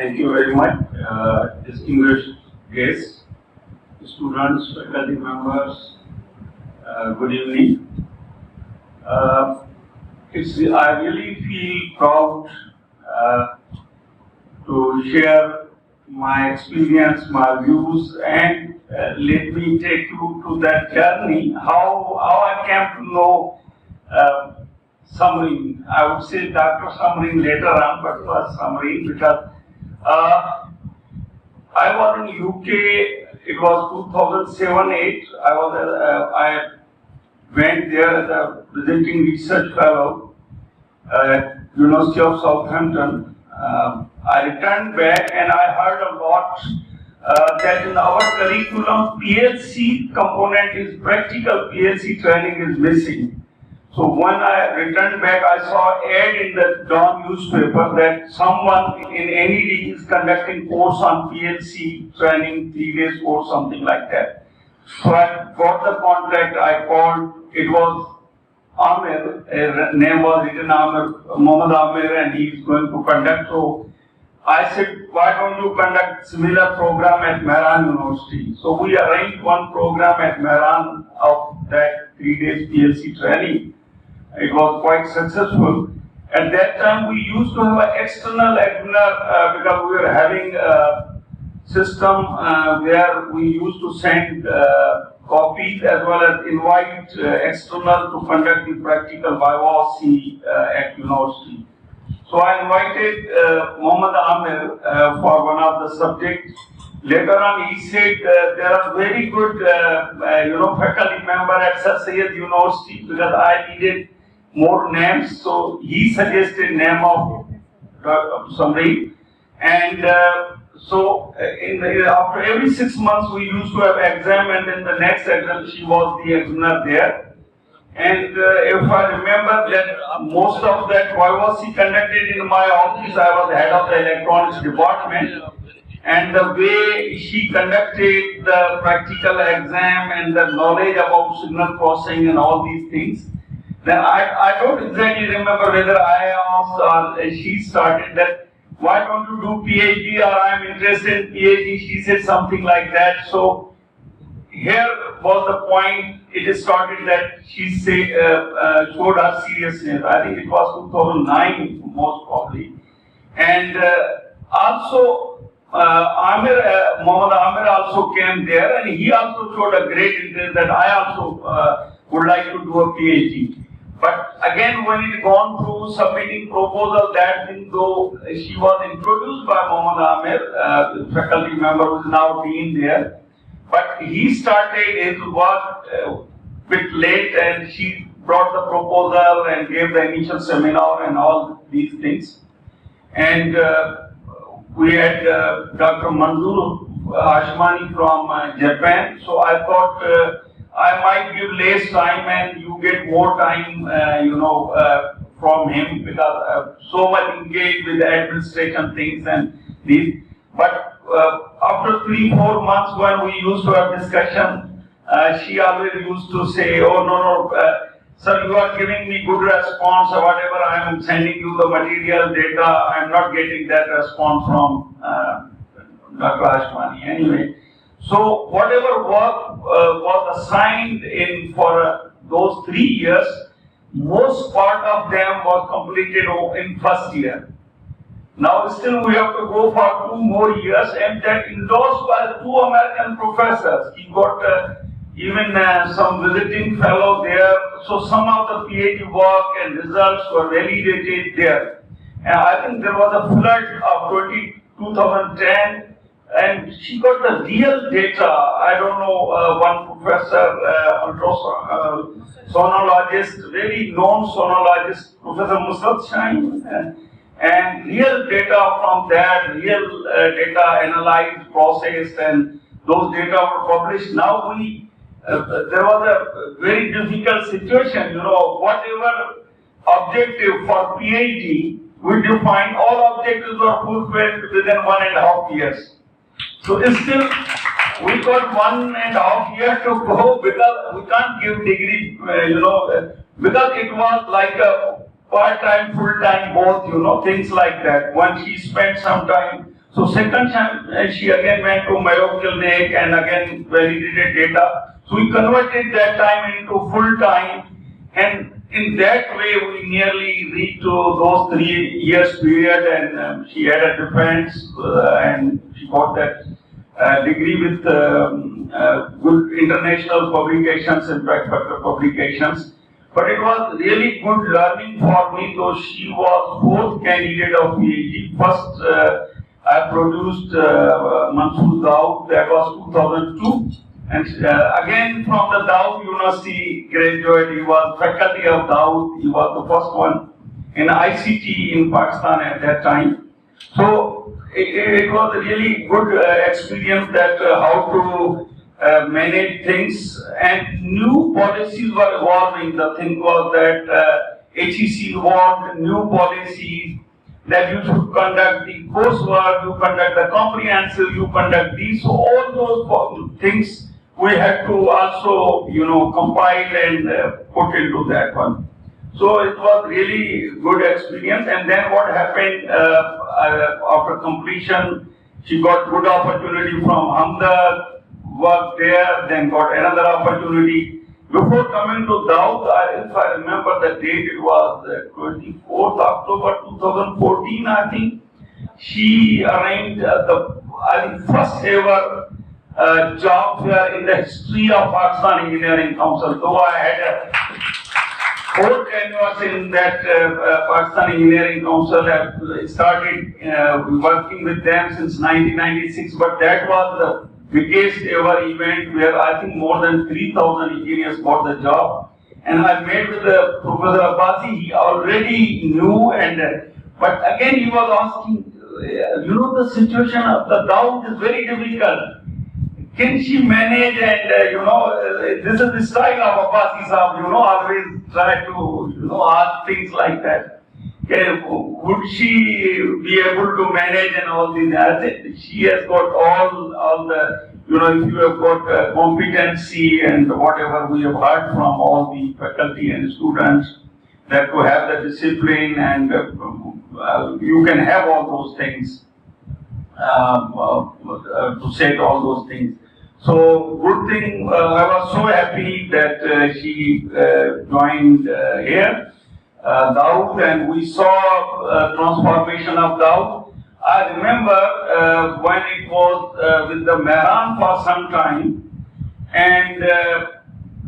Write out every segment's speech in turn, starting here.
Thank you very much, distinguished guests, students, faculty members. Good evening. I really feel proud to share my experience, my views, and let me take you to that journey. How I came to know Samreen. I would say Dr. Samreen later on, but first Samreen because I was in UK. It was 2007-8. I went there as a visiting research fellow at University of Southampton. I returned back and I heard a lot that in our curriculum PLC component is practical PLC training is missing. So when I returned back, I saw ad in the Dawn newspaper that someone in NED is conducting course on PLC training, 3 days course, something like that. So I got the contact, I called, it was Amir, his name was written Amir, Mohammed Amir, and he is going to conduct. So I said, why don't you conduct similar program at Mehran University? So we arranged one program at Mehran of that 3 days PLC training. It was quite successful. At that time, we used to have an external examiner because we were having a system where we used to send copies as well as invite external to conduct the practical vivac at university. So I invited Mohammed Amir for one of the subjects. Later on, he said there are very good, faculty member at Sir Syed University because I needed more names. So he suggested name of Samreen, and after every 6 months we used to have exam, and then the next exam she was the examiner there. And if I remember that most of that was conducted in my office, I was head of the electronics department. And the way she conducted the practical exam and the knowledge about signal processing and all these things, then I don't exactly remember whether I asked or she started that, why don't you do PhD, or I'm interested in PhD, she said something like that. So here was the point, it started that she showed her seriousness. I think it was 2009 most probably. And also Mohammed Amir also came there, and he also showed a great interest that I also would like to do a PhD. But again, when it gone through submitting proposal, that thing though she was introduced by Mohammed Amir, faculty member who is now dean there. But he started his work a bit late, and she brought the proposal and gave the initial seminar and all these things. And we had Dr. Manzoor Hashmani from Japan. So I thought I might give less time and you get more time, from him because so much engaged with the administration things and these. But after 3-4 months when we used to have discussion, she always used to say, oh no, sir, you are giving me good response or whatever, I am sending you the material data, I am not getting that response from Dr. Hashmani. Anyway, so whatever work was assigned in for those 3 years, most part of them was completed in first year. Now still we have to go for 2 more years, and that endorsed by 2 American professors. He got even some visiting fellow there. So some of the PhD work and results were validated there. And I think there was a flood of 2010. And she got the real data. I don't know, one professor, sonologist, very known sonologist, Professor Musrat Shahin, and real data from that, real data analyzed, processed, and those data were published. Now there was a very difficult situation, whatever objective for PhD, we defined all objectives were fulfilled within 1.5 years. So still, we got 1.5 years to go because we can't give degree, because it was like a part-time, full-time, both, things like that. When she spent some time So second time she again went to Mayo Clinic and again validated data. So we converted that time into full time, and in that way we nearly reached to those 3 years period, and she had a defense and she got that degree with good international publications, impact factor publications. But it was really good learning for me, though she was fourth candidate of PhD. First, I produced Mansoor Dawood, that was 2002. And again from the Dawood University graduate, he was faculty of Dawood. He was the first one in ICT in Pakistan at that time. So it was a really good experience that how to manage things, and new policies were evolving. The thing was that HEC evolved new policies that you should conduct the coursework, you conduct the comprehensive, you conduct these. So all those things we had to also, compile and put into that one. So it was really good experience. And then what happened after completion, she got good opportunity from Hamdard, worked there, then got another opportunity. Before coming to Dawood, if I remember the date, it was 24th October 2014, I think. She arranged the first ever job fair in the history of Pakistan Engineering Council. Though I had a whole tenure in that Pakistan Engineering Council, have started working with them since 1996, but that was the biggest ever event where I think more than 3,000 engineers got the job. And I met with Professor Abbasi, he already knew, but again he was asking, the situation of the Dawood is very difficult. Can she manage? And this is the style of Abbasi Sahab, always try to ask things like that. Would she be able to manage and all these? I think she has got all the, if you have got competency and whatever we have heard from all the faculty and students, that to have the discipline and you can have all those things, to say all those things. So good thing, I was so happy that she joined here. Dawood, and we saw transformation of Dawood. I remember when it was with the Mehran for some time, and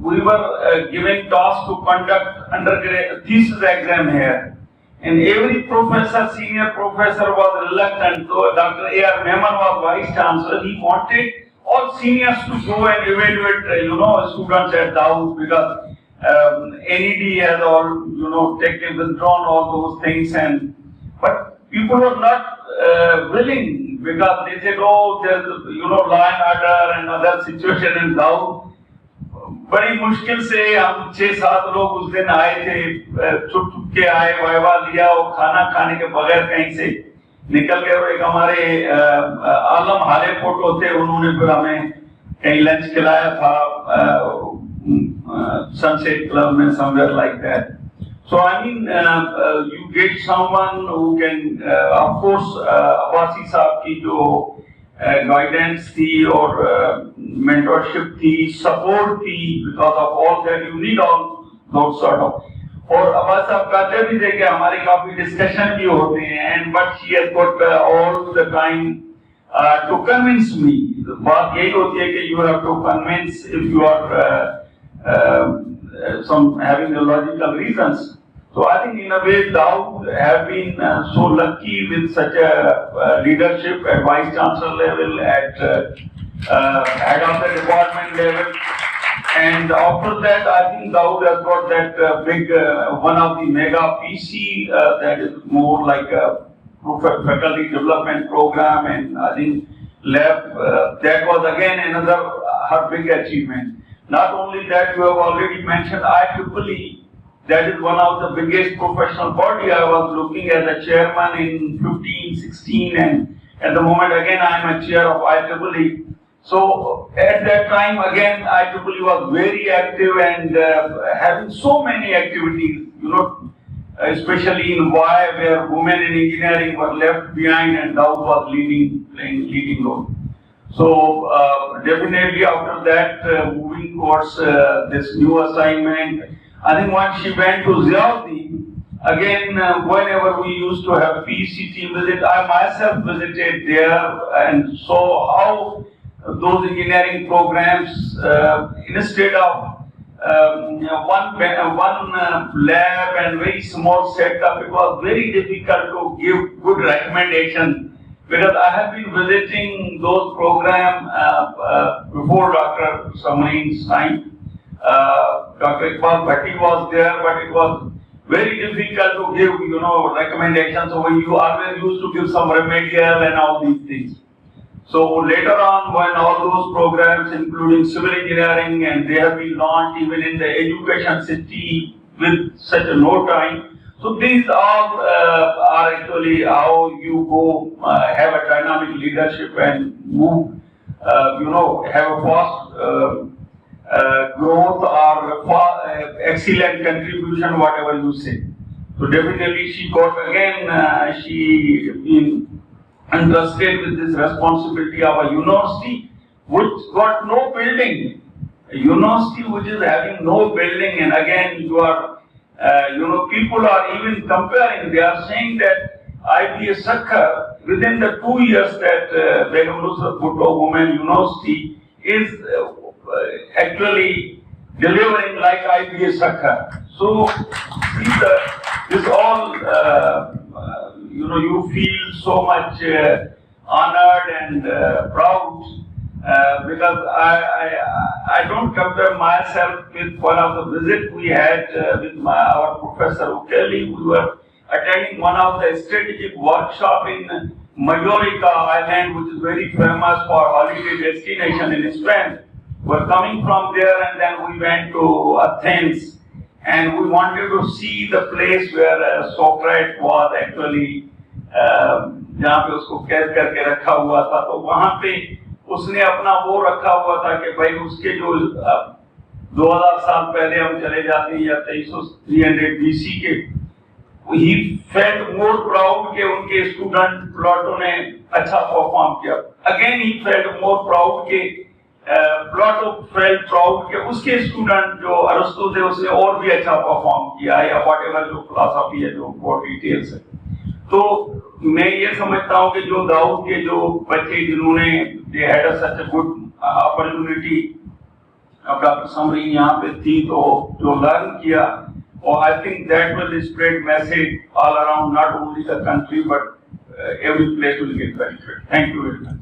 we were given task to conduct undergraduate thesis exam here. And every professor, senior professor was reluctant. So Dr. A.R. Mehman was vice chancellor. He wanted all seniors to go and evaluate, students at Dawood, because NED has all, taken, withdrawn all those things, but people were not willing, because they said, oh, there's, law and order and other situation in Dawood. बड़ी मुश्किल से हम 6-7 लोग उस दिन आए थे, छुप के आए, वाइवा लिया और खाना खाने के बगैर कहीं से निकल गए। और एक हमारे आलम हाले फोटो थे, उन्होंने फिर हमें कहीं लंच खिलाया था, Sunset Club and somewhere like that. So I mean, you get someone who can, of course, Abbasi Saab ki jo guidance thi or mentorship thi, support thi, because of all that you need all those sort of. और अब्बास साहब कहते भी थे कि हमारे काफी discussion भी होते हैं, and but she has got all the time to convince me. बात यही होती है कि you have to convince if you are some having the logical reasons. So I think in a way Dawood have been so lucky with such a leadership at vice chancellor level, at head of the department level, and after that I think Dawood has got that big one of the mega PC that is more like a faculty development program, and I think lab that was again another her big achievement. Not only that, you have already mentioned IEEE. That is one of the biggest professional body. I was looking as a chairman in 15, 16, and at the moment again I am a chair of IEEE. So at that time again IEEE was very active and having so many activities. especially in Y, where women in engineering were left behind and Dawood was playing leading role. So definitely after that, moving towards this new assignment, I think once she went to Ziauddin, again, whenever we used to have PCT visit, I myself visited there and saw how those engineering programs, instead of one lab and very small setup, it was very difficult to give good recommendation, because I have been visiting those programs before Dr. Samreen's time. Dr. Iqbal Bhatti was there, but it was very difficult to give, recommendations. So you always used to give some remedial and all these things. So later on, when all those programs, including civil engineering, and they have been launched even in the education city with such a no time. So these all are actually how you go have a dynamic leadership and move, have a fast growth or excellent contribution, whatever you say. So definitely she got again, she been entrusted with this responsibility of a university which got no building. A university which is having no building, and again you are, people are even comparing, they are saying that IBS Sakhar, within the 2 years that Begum Nusrat Bhutto Women University is actually delivering like IBS Sakhar. So this all, you feel so much honored and proud, because I don't compare myself with one of the visits we had with our Professor Ukeli. We were attending one of the strategic workshop in Majorca Island, which is very famous for holiday destination in Spain. We're coming from there, and then we went to Athens, and we wanted to see the place where Socrates was actually, जहाँ पे उसको कैद करके रखा हुआ था, तो वहाँ पे उसने अपना वो रखा हुआ था कि भाई उसके जो 2000 साल पहले हम चले जाते हैं या 300 BC के, he felt more proud कि उनके स्टूडेंट प्लाटो ने अच्छा परफॉर्म किया. Again he felt more proud कि प्लाटो felt proud कि उसके स्टूडेंट जो अरस्तु थे उसने और भी अच्छा परफॉर्म किया, या whatever जो फिलॉसफी है, जो बहुत डिटेल्स है. तो मैं ये समझता हूँ कि जो दाऊद के जो बच्चे जिन्होंने they had such a good opportunity, अब डॉक्टर समरीन यहाँ पे थी तो जो लर्न किया, और I think that will spread message all around, not only the country but every place will get benefit. Thank you very much.